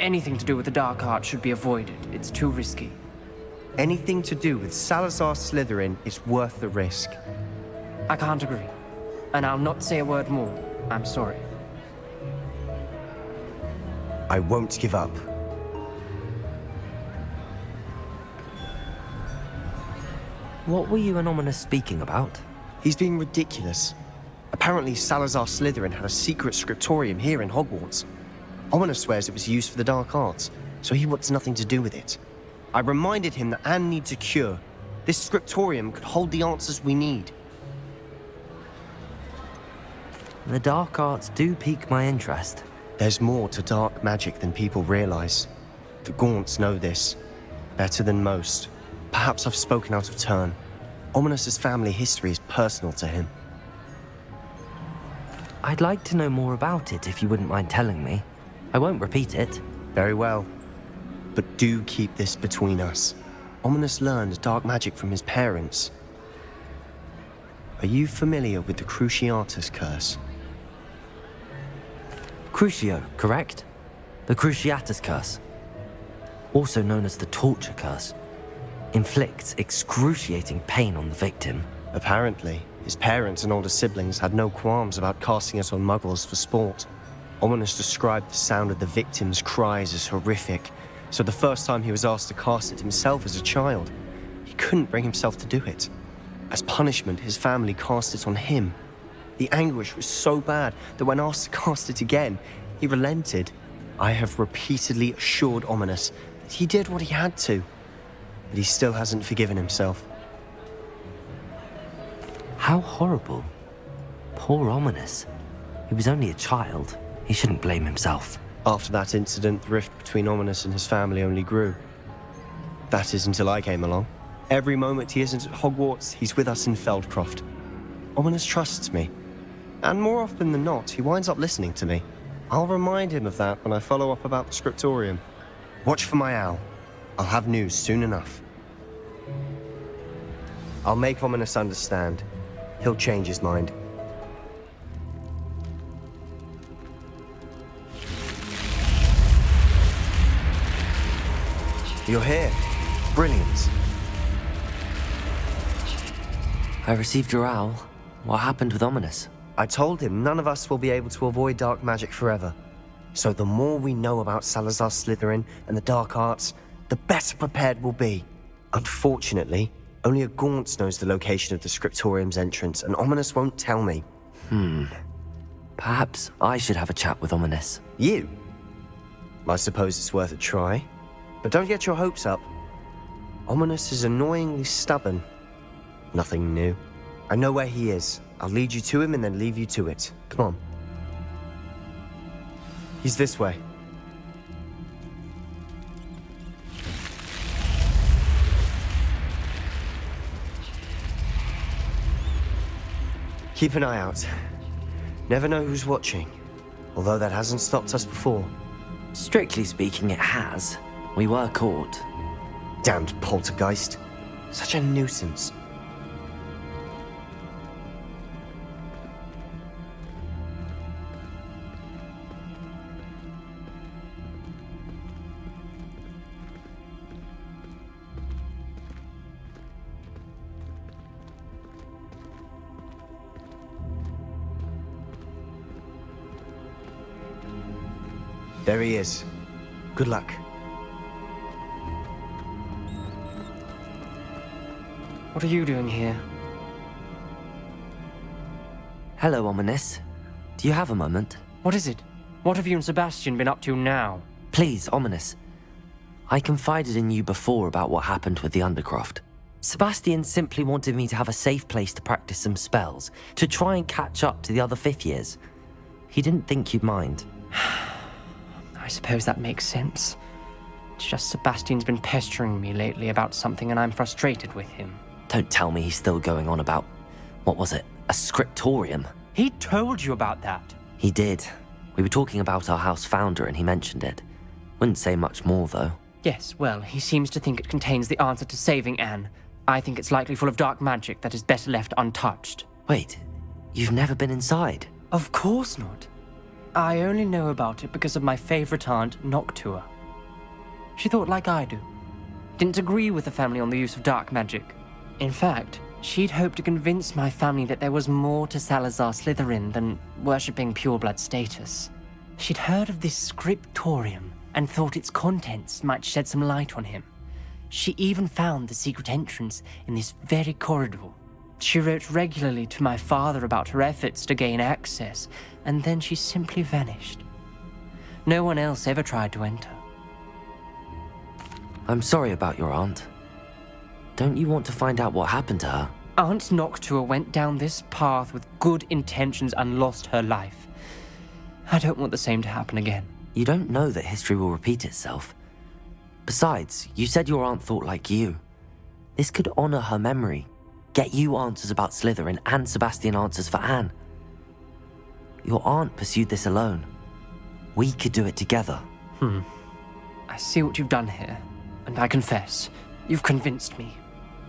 anything to do with the dark art should be avoided. It's too risky. Anything to do with Salazar Slytherin is worth the risk. I can't agree. And I'll not say a word more. I'm sorry. I won't give up. What were you and Ominis speaking about? He's being ridiculous. Apparently, Salazar Slytherin had a secret scriptorium here in Hogwarts. Ominis swears it was used for the dark arts, so he wants nothing to do with it. I reminded him that Anne needs a cure. This scriptorium could hold the answers we need. The dark arts do pique my interest. There's more to dark magic than people realize. The Gaunts know this, better than most. Perhaps I've spoken out of turn. Ominis' family history is personal to him. I'd like to know more about it if you wouldn't mind telling me. I won't repeat it. Very well. But do keep this between us. Ominis learned dark magic from his parents. Are you familiar with the Cruciatus Curse? Crucio, correct? The Cruciatus Curse. Also known as the Torture Curse. Inflicts excruciating pain on the victim. Apparently, his parents and older siblings had no qualms about casting it on muggles for sport. Ominis described the sound of the victim's cries as horrific, so the first time he was asked to cast it himself as a child, he couldn't bring himself to do it. As punishment, his family cast it on him. The anguish was so bad that when asked to cast it again, he relented. I have repeatedly assured Ominis that he did what he had to, but he still hasn't forgiven himself. How horrible. Poor Ominis. He was only a child. He shouldn't blame himself. After that incident, the rift between Ominis and his family only grew. That is until I came along. Every moment he isn't at Hogwarts, he's with us in Feldcroft. Ominis trusts me. And more often than not, he winds up listening to me. I'll remind him of that when I follow up about the scriptorium. Watch for my owl. I'll have news soon enough. I'll make Ominis understand. He'll change his mind. You're here. Brilliant. I received your owl. What happened with Ominis? I told him none of us will be able to avoid dark magic forever. So the more we know about Salazar Slytherin and the dark arts, the better prepared we'll be. Unfortunately, only a Gaunt knows the location of the scriptorium's entrance, and Ominis won't tell me. Perhaps I should have a chat with Ominis. You? I suppose it's worth a try. But don't get your hopes up. Ominis is annoyingly stubborn. Nothing new. I know where he is. I'll lead you to him and then leave you to it. Come on. He's this way. Keep an eye out. Never know who's watching. Although that hasn't stopped us before. Strictly speaking, it has. We were caught. Damned poltergeist. Such a nuisance. There he is. Good luck. What are you doing here? Hello, Ominis. Do you have a moment? What is it? What have you and Sebastian been up to now? Please, Ominis. I confided in you before about what happened with the Undercroft. Sebastian simply wanted me to have a safe place to practice some spells, to try and catch up to the other fifth years. He didn't think you'd mind. I suppose that makes sense. It's just Sebastian's been pestering me lately about something and I'm frustrated with him. Don't tell me he's still going on about, what was it, a scriptorium? He told you about that. He did. We were talking about our house founder and he mentioned it. Wouldn't say much more, though. Yes, well, he seems to think it contains the answer to saving Anne. I think it's likely full of dark magic that is better left untouched. Wait, you've never been inside? Of course not. I only know about it because of my favorite aunt, Noctua. She thought like I do. Didn't agree with the family on the use of dark magic. In fact, she'd hoped to convince my family that there was more to Salazar Slytherin than worshipping pureblood status. She'd heard of this scriptorium and thought its contents might shed some light on him. She even found the secret entrance in this very corridor. She wrote regularly to my father about her efforts to gain access, and then she simply vanished. No one else ever tried to enter. I'm sorry about your aunt. Don't you want to find out what happened to her? Aunt Noctua went down this path with good intentions and lost her life. I don't want the same to happen again. You don't know that history will repeat itself. Besides, you said your aunt thought like you. This could honor her memory, get you answers about Slytherin and Sebastian answers for Anne. Your aunt pursued this alone. We could do it together. I see what you've done here, and I confess, you've convinced me.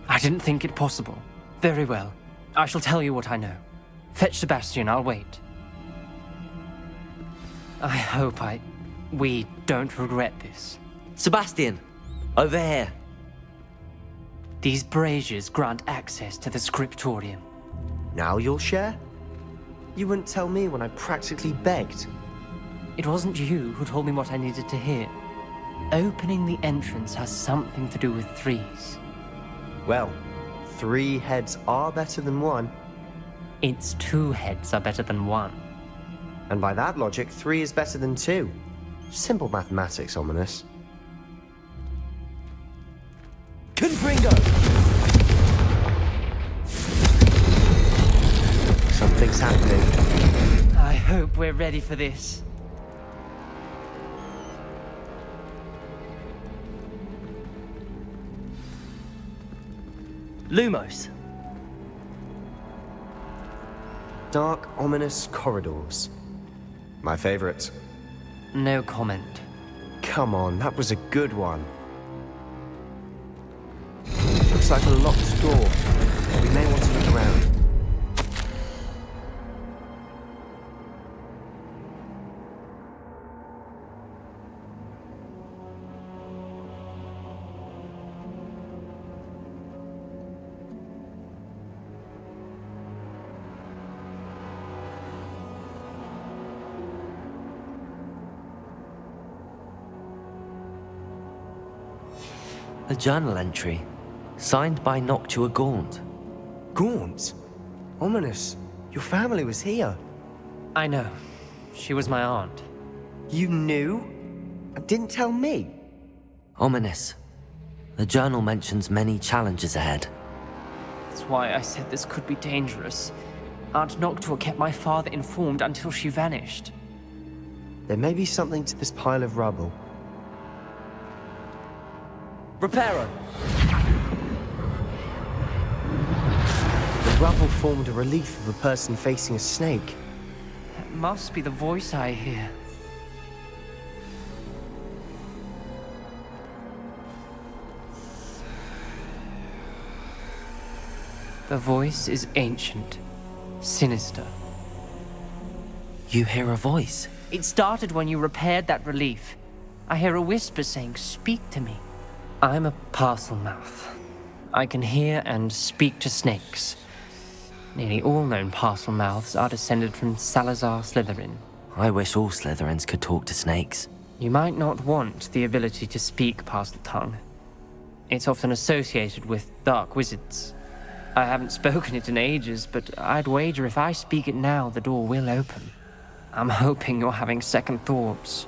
I didn't think it possible. Very well. I shall tell you what I know. Fetch Sebastian, I'll wait. I hope we don't regret this. Sebastian, over here. These braziers grant access to the scriptorium. Now you'll share? You wouldn't tell me when I practically begged. It wasn't you who told me what I needed to hear. Opening the entrance has something to do with threes. Well, 3 heads are better than 1. Its 2 heads are better than 1. And by that logic, 3 is better than 2. Simple mathematics, Ominis. Confringo! Something's happening. I hope we're ready for this. Lumos. Dark, ominous corridors. My favorite. No comment. Come on, that was a good one. Looks like a locked door. We may want to look around. A journal entry, signed by Noctua Gaunt. Gaunt? Ominis, your family was here. I know. She was my aunt. You knew? And didn't tell me? Ominis. The journal mentions many challenges ahead. That's why I said this could be dangerous. Aunt Noctua kept my father informed until she vanished. There may be something to this pile of rubble. Reparo! The rubble formed a relief of a person facing a snake. That must be the voice I hear. The voice is ancient, sinister. You hear a voice? It started when you repaired that relief. I hear a whisper saying, "Speak to me." I'm a parcel mouth. I can hear and speak to snakes. Nearly all known parcel mouths are descended from Salazar Slytherin. I wish all Slytherins could talk to snakes. You might not want the ability to speak parcel tongue. It's often associated with dark wizards. I haven't spoken it in ages, but I'd wager if I speak it now, the door will open. I'm hoping you're having second thoughts.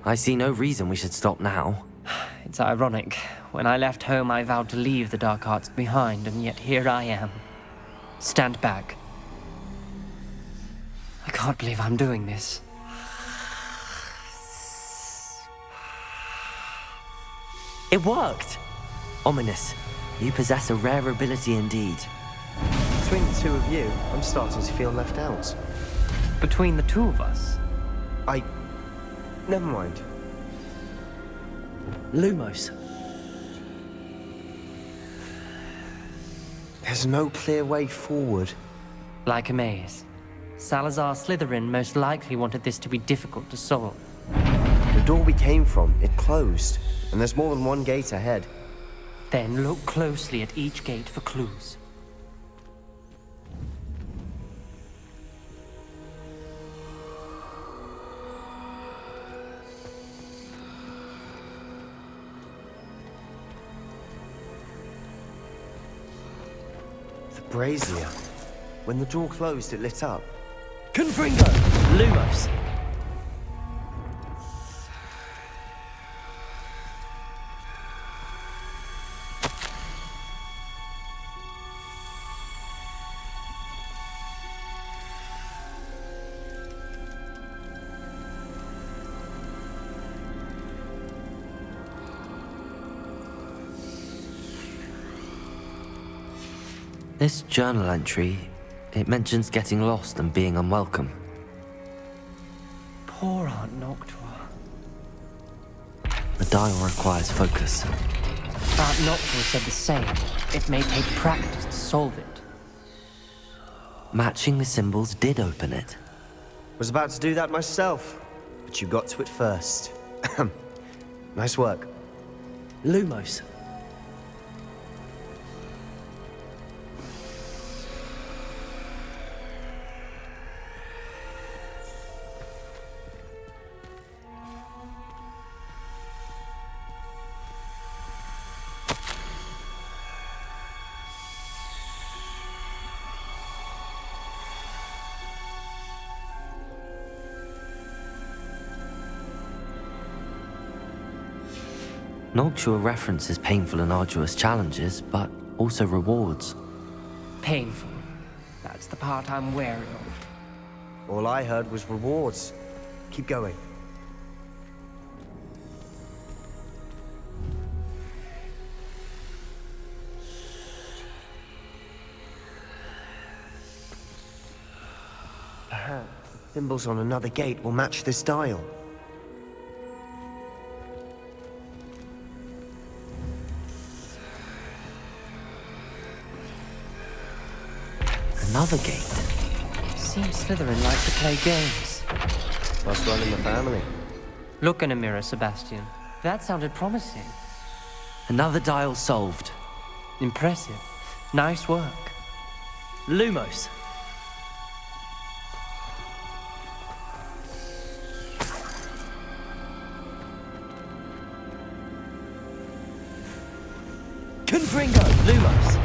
I see no reason we should stop now. It's ironic. When I left home, I vowed to leave the dark arts behind, and yet here I am. Stand back. I can't believe I'm doing this. It worked! Ominis, you possess a rare ability indeed. Between the two of you, I'm starting to feel left out. Between the two of us? Never mind. Lumos. There's no clear way forward. Like a maze. Salazar Slytherin most likely wanted this to be difficult to solve. The door we came from, it closed, and there's more than one gate ahead. Then look closely at each gate for clues. The brazier. When the door closed, it lit up. Confringo! Lumos! This journal entry, it mentions getting lost and being unwelcome. Poor Aunt Noctua. The dial requires focus. Aunt Noctua said the same. It may take practice to solve it. Matching the symbols did open it. Was about to do that myself, but you got to it first. Nice work. Lumos. Noctua references painful and arduous challenges, but also rewards. Painful. That's the part I'm wary of. All I heard was rewards. Keep going. Perhaps the symbols on another gate will match this dial. Another gate. Seems Slytherin like to play games. Must run in the family. Look in a mirror, Sebastian. That sounded promising. Another dial solved. Impressive. Nice work. Lumos. Confringo. Lumos.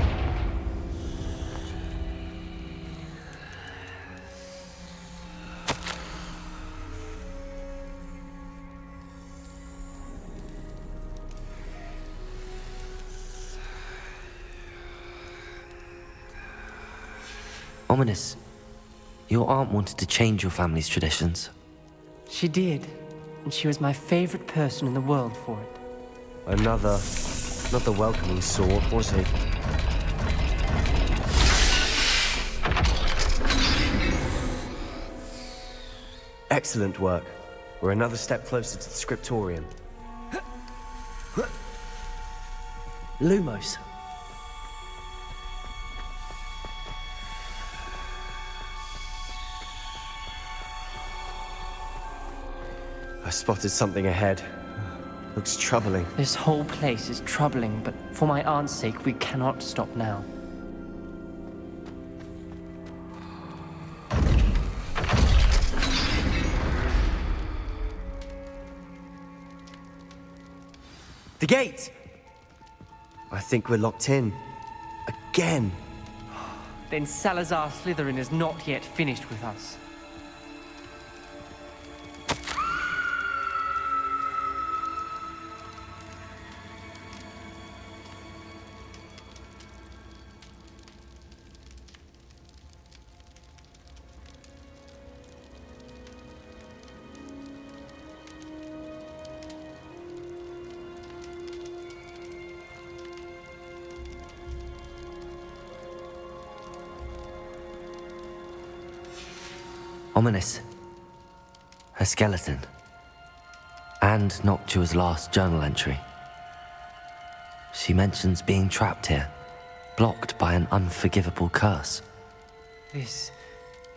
Ominis, your aunt wanted to change your family's traditions. She did. And she was my favorite person in the world for it. Another, not the welcoming sort, was he? Excellent work. We're another step closer to the scriptorium. Lumos. I spotted something ahead. Looks troubling. This whole place is troubling, but for my aunt's sake, we cannot stop now. The gate! I think we're locked in. Again. Then Salazar Slytherin is not yet finished with us. Ominis. Her skeleton. And Noctua's last journal entry. She mentions being trapped here, blocked by an unforgivable curse. This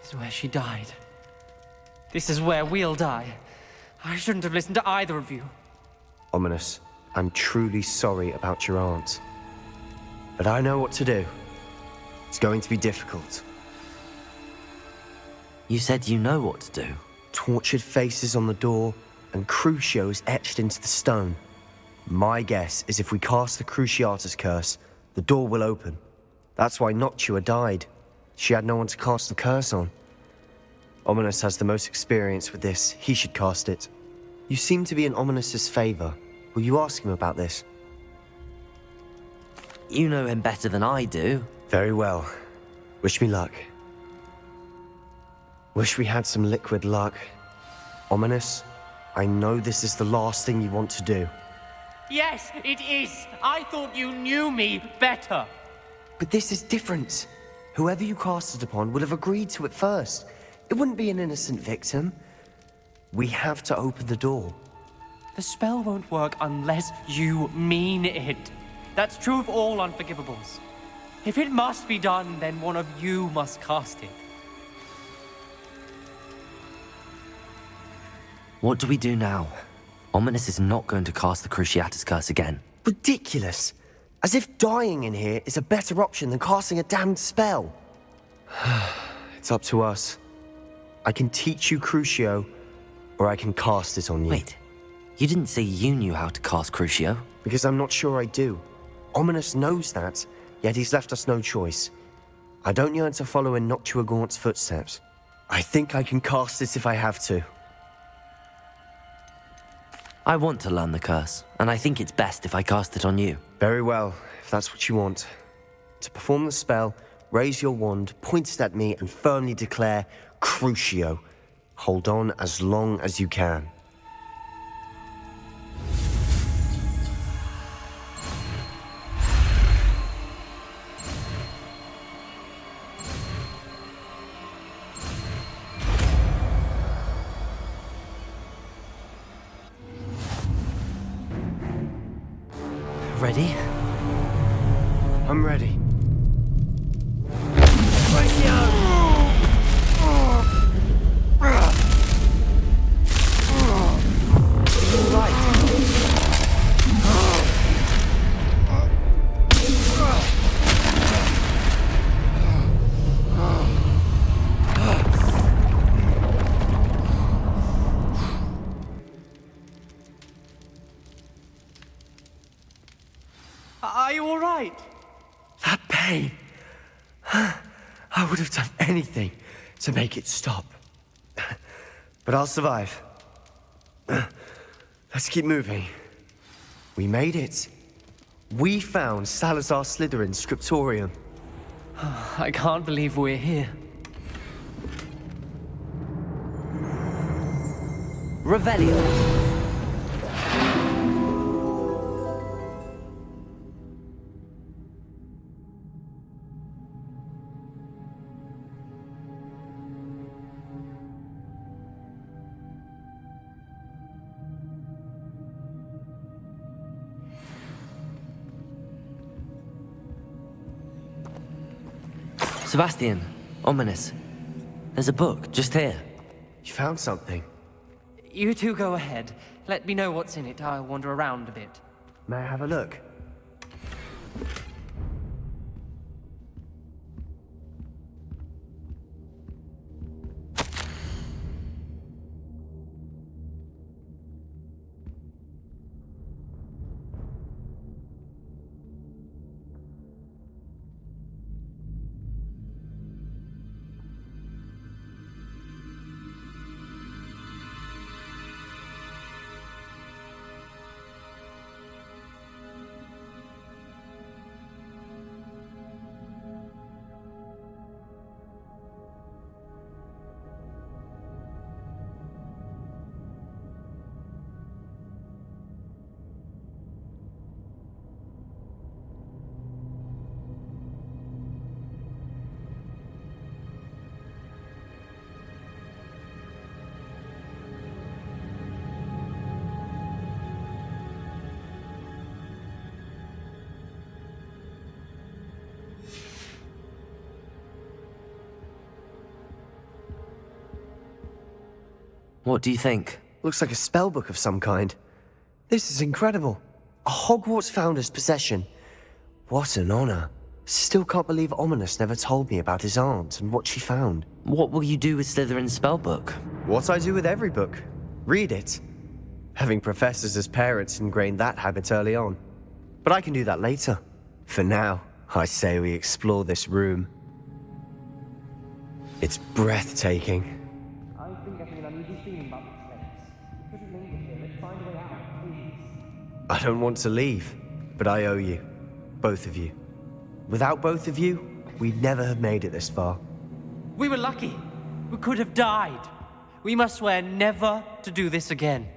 is where she died. This is where we'll die. I shouldn't have listened to either of you. Ominis, I'm truly sorry about your aunt. But I know what to do. It's going to be difficult. You said you know what to do. Tortured faces on the door, and Crucios etched into the stone. My guess is if we cast the Cruciatus Curse, the door will open. That's why Noctua died. She had no one to cast the curse on. Ominis has the most experience with this. He should cast it. You seem to be in Ominis' favor. Will you ask him about this? You know him better than I do. Very well. Wish me luck. Wish we had some liquid luck. Ominis, I know this is the last thing you want to do. Yes, it is. I thought you knew me better. But this is different. Whoever you cast it upon would have agreed to it first. It wouldn't be an innocent victim. We have to open the door. The spell won't work unless you mean it. That's true of all Unforgivables. If it must be done, then one of you must cast it. What do we do now? Ominis is not going to cast the Cruciatus Curse again. Ridiculous. As if dying in here is a better option than casting a damned spell. It's up to us. I can teach you Crucio, or I can cast it on you. Wait, you didn't say you knew how to cast Crucio? Because I'm not sure I do. Ominis knows that, yet he's left us no choice. I don't yearn to follow in Noctua Gaunt's footsteps. I think I can cast it if I have to. I want to learn the curse, and I think it's best if I cast it on you. Very well, if that's what you want. To perform the spell, raise your wand, point it at me, and firmly declare, Crucio. Hold on as long as you can. Ready? I'm ready. Are you all right? That pain. I would have done anything to make it stop. But I'll survive. Let's keep moving. We made it. We found Salazar Slytherin's scriptorium. I can't believe we're here. Revelio. Sebastian, Ominis. There's a book just here. You found something. You two go ahead. Let me know what's in it. I'll wander around a bit. May I have a look? What do you think? Looks like a spellbook of some kind. This is incredible. A Hogwarts founder's possession. What an honor. Still can't believe Ominis never told me about his aunt and what she found. What will you do with Slytherin's spellbook? What I do with every book. Read it. Having professors as parents ingrained that habit early on. But I can do that later. For now, I say we explore this room. It's breathtaking. I've been getting an uneasy feeling about this place. We couldn't linger here. Let's find a way out, please. I don't want to leave, but I owe you. Both of you. Without both of you, we'd never have made it this far. We were lucky. We could have died. We must swear never to do this again.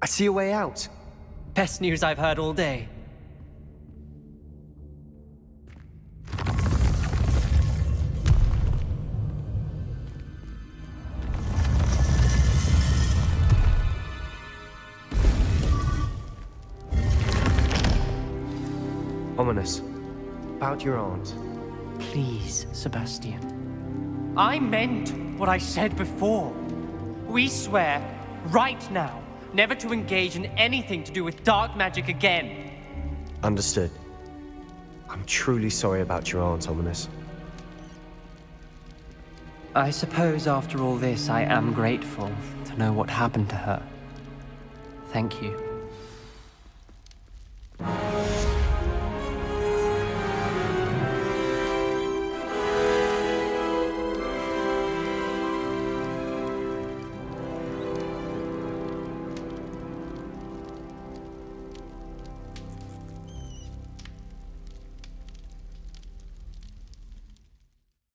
I see a way out. Best news I've heard all day. Ominis, about your aunt. Please, Sebastian. I meant what I said before. We swear, right now, never to engage in anything to do with dark magic again. Understood. I'm truly sorry about your aunt, Ominis. I suppose after all this, I am grateful to know what happened to her. Thank you.